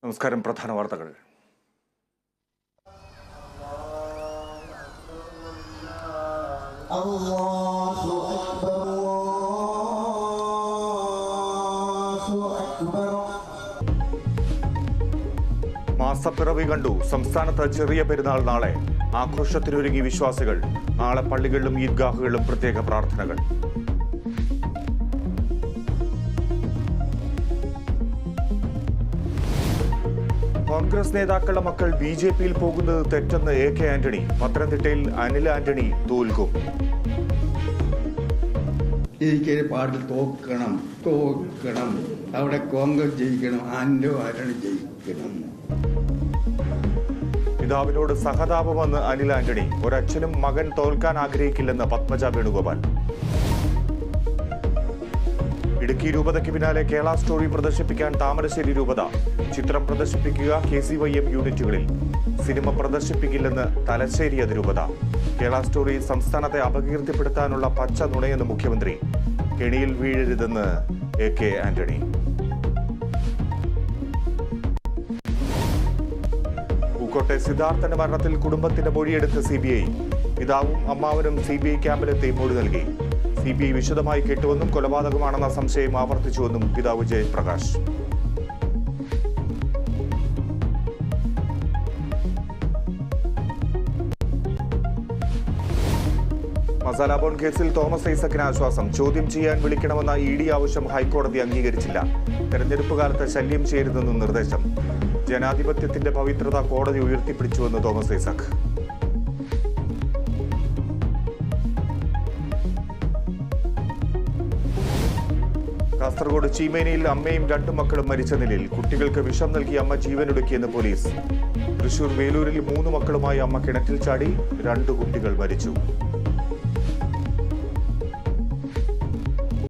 നമസ്കാരം. പ്രധാന വാർത്തകൾ. മാസപ്പിറവി കണ്ടു. സംസ്ഥാനത്ത് ചെറിയ പെരുന്നാൾ നാളെ. ആഘോഷത്തിനൊരുങ്ങി വിശ്വാസികൾ. നാളെ പള്ളികളിലും ഈദ്ഗാഹുകളിലും പ്രത്യേക പ്രാർത്ഥനകൾ. കോൺഗ്രസ് നേതാക്കളുടെ മക്കൾ ബിജെപിയിൽ പോകുന്നത് തെറ്റെന്ന് AK ആന്റണി. പത്തനംതിട്ടയിൽ അനിൽ ആന്റണി തോൽക്കും. ജയിക്കൽ പാർട്ടി തോക്കണം. അവിടെ കോൺഗ്രസ് ജയിക്കണം, ആന്റോ ആന്റണി ജയിക്കണം. പിതാവിനോട് സഹതാപമെന്ന് അനിൽ ആന്റണി. ഒരച്ഛനും മകൻ തോൽക്കാൻ ആഗ്രഹിക്കില്ലെന്ന് പത്മജ വേണുഗോപാൽ. ഇടുക്കി രൂപതയ്ക്ക് പിന്നാലെ കേരള സ്റ്റോറി പ്രദർശിപ്പിക്കാൻ താമരശ്ശേരി രൂപത. ചിത്രം പ്രദർശിപ്പിക്കുക KCYM യൂണിറ്റുകളിൽ. സിനിമ പ്രദർശിപ്പിക്കില്ലെന്ന് തലശ്ശേരി അതിരൂപത. കേരള സ്റ്റോറി സംസ്ഥാനത്തെ അപകീർത്തിപ്പെടുത്താനുള്ള പച്ച നുണയെന്ന് മുഖ്യമന്ത്രി. കെണിയിൽ വീഴരുതെന്ന് AK ആന്റണി. പൂക്കോട്ടെ സിദ്ധാർത്ഥന്റെ മരണത്തിൽ കുടുംബത്തിന്റെ മൊഴിയെടുത്ത് CBI. പിതാവും അമ്മാവനും CBI ക്യാമ്പിലെത്തി മൊഴി നൽകി. CBI വിശദമായി കേട്ടുവെന്നും കൊലപാതകമാണെന്ന സംശയം ആവർത്തിച്ചുവെന്നും പിതാവ് ജയപ്രകാശ്. മസാല ബോണ്ട് കേസിൽ തോമസ് ഐസക്കിന് ആശ്വാസം. ചോദ്യം ചെയ്യാൻ വിളിക്കണമെന്ന ED ആവശ്യം ഹൈക്കോടതി അംഗീകരിച്ചില്ല. തെരഞ്ഞെടുപ്പ് കാലത്ത് ശല്യം ചെയ്യരുതെന്നും നിർദ്ദേശം. ജനാധിപത്യത്തിന്റെ പവിത്രത കോടതി ഉയർത്തിപ്പിടിച്ചുവെന്ന് തോമസ് ഐസക്. കാസർഗോഡ് ചീമേനിയിൽ അമ്മയും 2 മക്കളും മരിച്ച നിലയിൽ. കുട്ടികൾക്ക് വിഷം നൽകി അമ്മ ജീവനൊടുക്കിയെന്ന് പോലീസ്. തൃശൂർ വേലൂരിൽ 3 മക്കളുമായി അമ്മ കിണറ്റിൽ ചാടി. 2 കുട്ടികൾ മരിച്ചു.